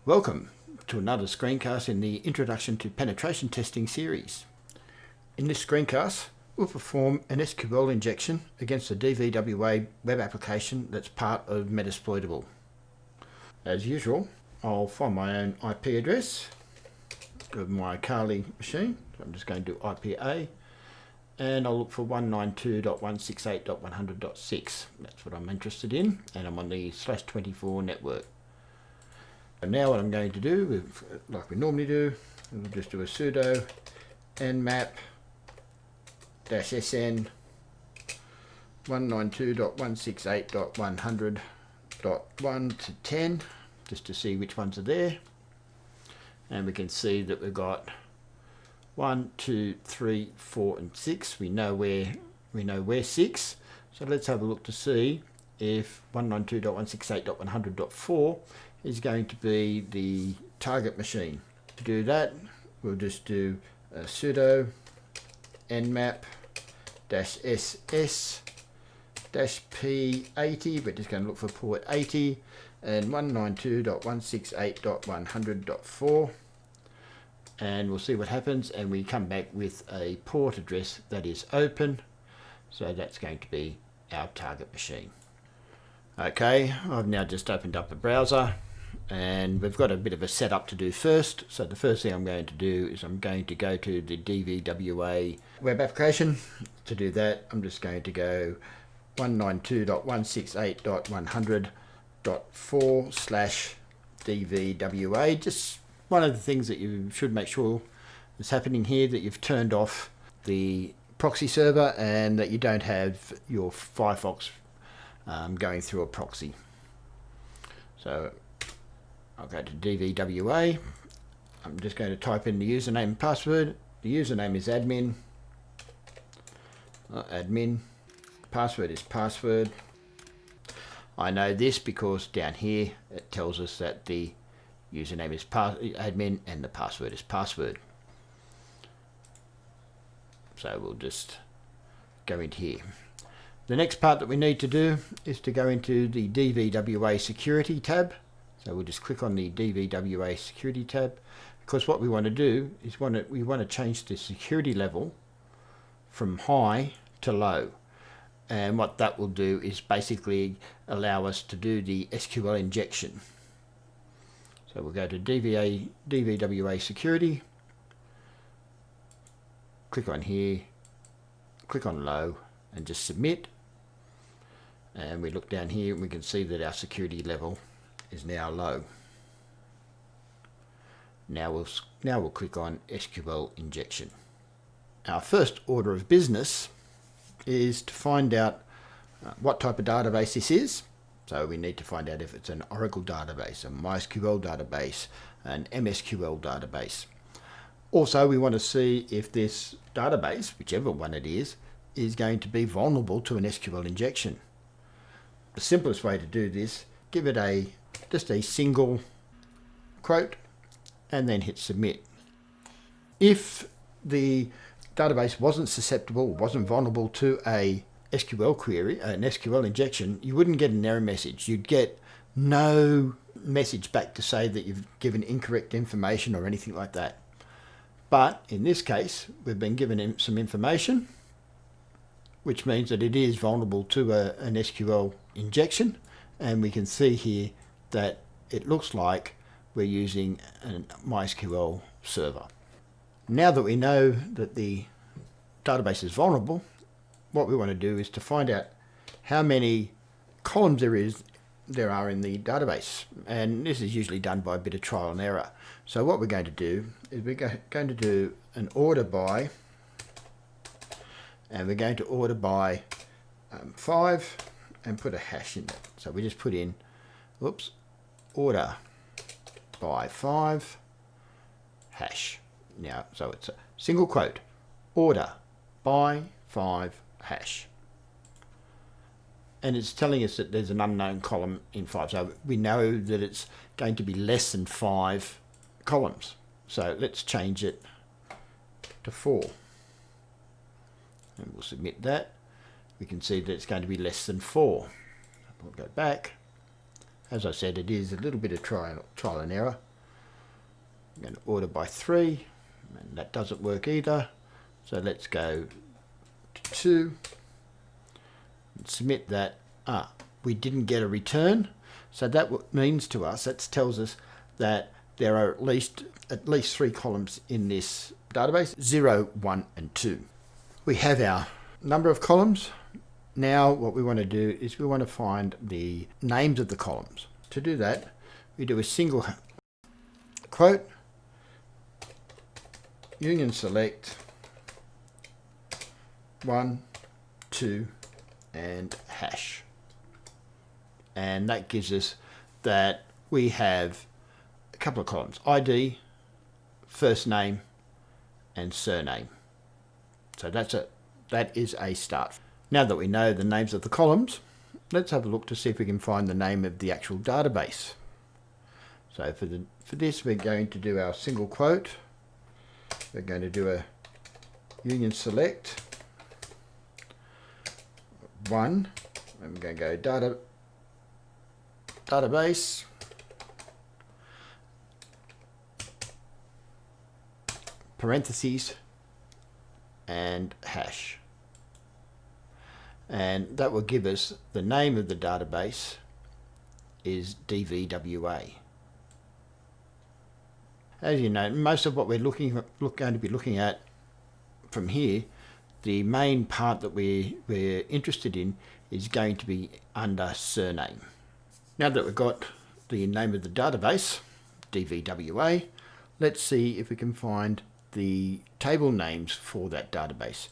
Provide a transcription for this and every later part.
Welcome to another screencast in the Introduction to Penetration Testing series. In this screencast, we'll perform an SQL injection against a DVWA web application that's part of Metasploitable. As usual, I'll find my own IP address of my Kali machine. So I'm just going to do IPA, and I'll look for 192.168.100.6. That's what I'm interested in, and I'm on the /24 network. And now what I'm going to do, like we normally do, we'll just do a sudo nmap -sn 192.168.100.1 to 10, just to see which ones are there. And we can see that we've got 1, 2, 3, 4, and 6. We know where 6. So let's have a look to see if 192.168.100.4 is going to be the target machine. To do that, we'll just do a sudo nmap -ss -p80. We're just going to look for port 80 and 192.168.100.4, and we'll see what happens, and we come back with a port address that is open, so that's going to be our target machine. Okay, I've now just opened up a browser, and we've got a bit of a setup to do first. So the first thing I'm going to do is I'm going to go to the DVWA web application. To do that, I'm just going to go 192.168.100.4/DVWA. Just one of the things that you should make sure is happening here, that you've turned off the proxy server and that you don't have your Firefox going through a proxy. So I'll go to DVWA. I'm just going to type in the username and password. The username is admin. Admin. Password is password. I know this because down here it tells us that the username is admin and the password is password. So we'll just go into here. The next part that we need to do is to go into the DVWA security tab. So we'll just click on the DVWA security tab, because what we want to do is we want to change the security level from high to low. And what that will do is basically allow us to do the SQL injection. So we'll go to DVWA security, click on here, click on low, and just submit. And we look down here and we can see that our security level is now low. Now we'll click on SQL injection. Our first order of business is to find out what type of database this is. So we need to find out if it's an Oracle database, a MySQL database, an MSQL database. Also, we want to see if this database, whichever one it is going to be vulnerable to an SQL injection. The simplest way to do this, give it just a single quote and then hit submit. If the database wasn't susceptible, wasn't vulnerable to a SQL query, an SQL injection, you wouldn't get an error message. You'd get no message back to say that you've given incorrect information or anything like that. But in this case, we've been given some information, which means that it is vulnerable to an SQL injection, and we can see here that it looks like we're using a MySQL server. Now that we know that the database is vulnerable, what we want to do is to find out how many columns there are in the database, and this is usually done by a bit of trial and error. So what we're going to do is we're going to do an order by, and we're going to order by 5 and put a hash in it. So we just put in, order by 5 hash. Now, so it's a single quote, order by 5 hash. And it's telling us that there's an unknown column in 5. So we know that it's going to be less than 5 columns. So let's change it to 4. And we'll submit that. We can see that it's going to be less than 4. We'll go back. As I said, it is a little bit of trial and error. I'm going to order by 3, and that doesn't work either. So let's go to 2 and submit that. We didn't get a return. So that means to us, that tells us that there are at least 3 columns in this database, 0, 1 and 2. We have our number of columns. Now what we want to do is we want to find the names of the columns. To do that, we do a single quote, union select 1, 2 and hash. And that gives us that we have a couple of columns, ID, first name and surname. So that is a start. Now that we know the names of the columns, let's have a look to see if we can find the name of the actual database. So for this we're going to do our single quote. We're going to do a union select 1, and we're going to go database, parentheses and hash, and that will give us the name of the database is DVWA. As you know, most of what we're going to be looking at from here, the main part that we're interested in is going to be under surname. Now that we've got the name of the database, DVWA, let's see if we can find the table names for that database.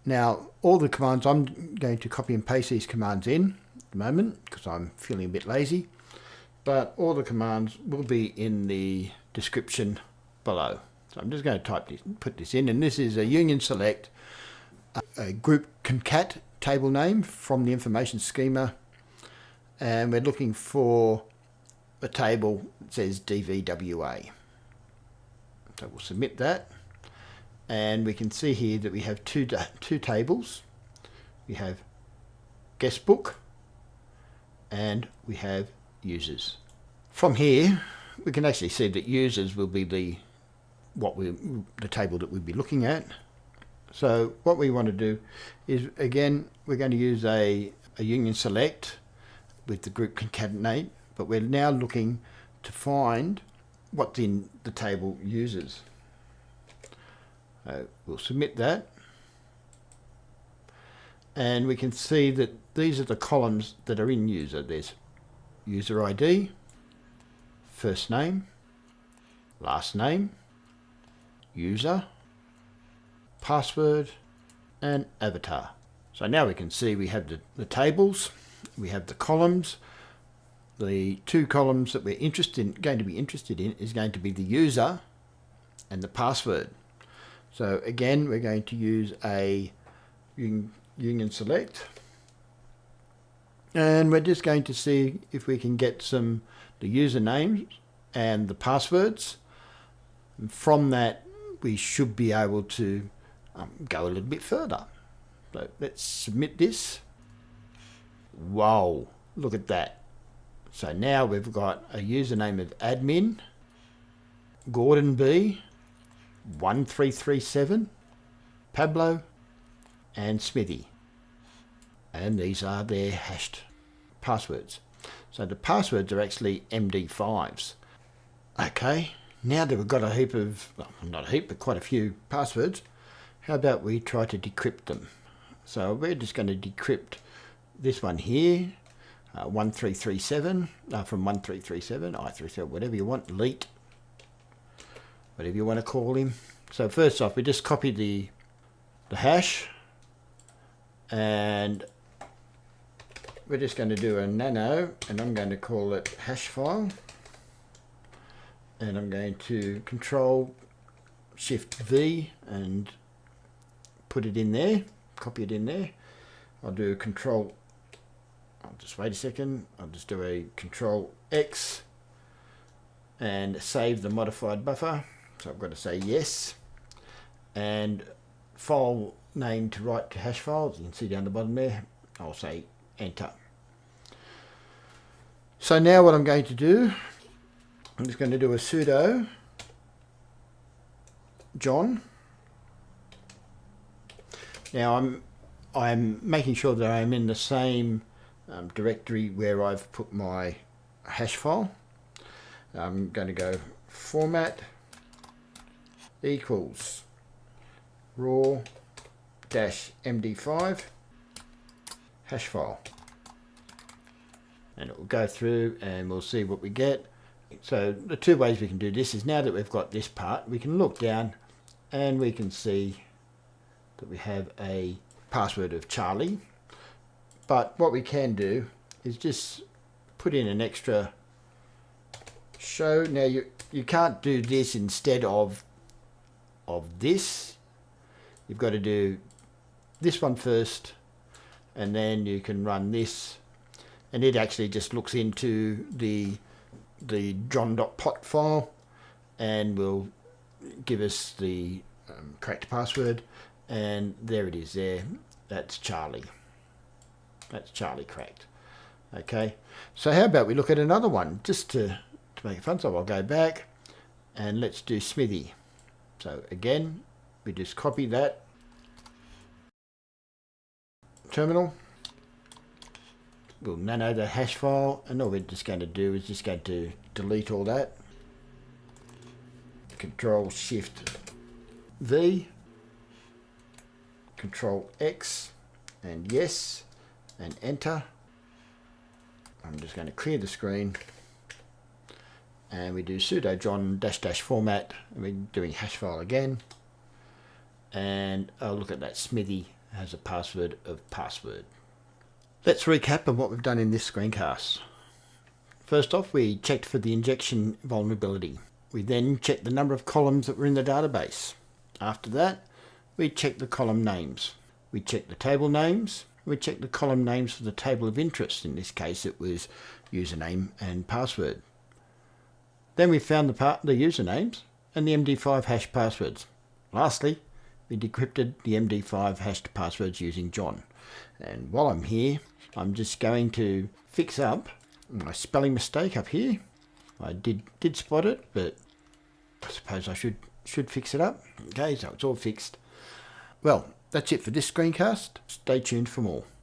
Now, all the commands, I'm going to copy and paste these commands in at the moment because I'm feeling a bit lazy, but all the commands will be in the description below. So I'm just going to put this in, and this is a union select, a group concat table name from the information schema, and we're looking for a table that says DVWA. So we'll submit that, and we can see here that we have two tables. We have guest book and we have users. From here we can actually see that users will be the table that we'll be looking at. So what we want to do is, again, we're going to use a union select with the group concatenate, but we're now looking to find what's in the table users. We'll submit that, and we can see that these are the columns that are in user. There's user ID, first name, last name, user, password and avatar. So now we can see we have the tables, we have the columns. The 2 columns that we're going to be interested in is going to be the user and the password. So again, we're going to use a union select, and we're just going to see if we can get the usernames and the passwords. And from that, we should be able to go a little bit further. So let's submit this. Wow, look at that. So now we've got a username of admin, Gordon B, 1337, Pablo and Smithy. And these are their hashed passwords. So the passwords are actually MD5s. Okay, now that we've got a heap of, well, not a heap, but quite a few passwords, how about we try to decrypt them? So we're just going to decrypt this one here, 1337, from 1337, I37, whatever you want, Leet, whatever you want to call him. So first off, we just copy the hash, and we're just going to do a nano, and I'm going to call it hash file, and I'm going to Control Shift V and put it in there, copy it in there. I'll do a Control, I'll just wait a second, I'll just do a Control X and save the modified buffer. So I've got to say yes, and file name to write to hash files, you can see down the bottom there, I'll say enter. So now what I'm going to do, I'm just going to do a sudo John. Now I'm making sure that I'm in the same directory where I've put my hash file. I'm going to go format equals raw-md5 hash file, and it will go through and we'll see what we get. So the two ways we can do this is, now that we've got this part, we can look down and we can see that we have a password of Charlie. But what we can do is just put in an extra show. Now you can't do this instead of this. You've got to do this one first, and then you can run this, and it actually just looks into the john.pot file and will give us the correct password, and there it is there. That's Charlie. That's Charlie cracked. Okay, so how about we look at another one just to make it fun. So I'll go back and let's do Smithy. So again, we just copy that terminal. We'll nano the hash file, and all we're just going to do is just going to delete all that. Control Shift V, Control X, and yes, and enter. I'm just going to clear the screen, and we do sudo john -- format, and we're doing hash file again, and I'll look at that. Smithy has a password of password. Let's recap on what we've done in this screencast. First off, we checked for the injection vulnerability. We then checked the number of columns that were in the database. After that, we checked the column names. We checked the table names. We checked the column names for the table of interest. In this case, it was username and password. Then we found the usernames and the MD5 hash passwords. Lastly, we decrypted the MD5 hashed passwords using John. And while I'm here, I'm just going to fix up my spelling mistake up here. I did spot it, but I suppose I should fix it up. Okay, so it's all fixed. Well, that's it for this screencast. Stay tuned for more.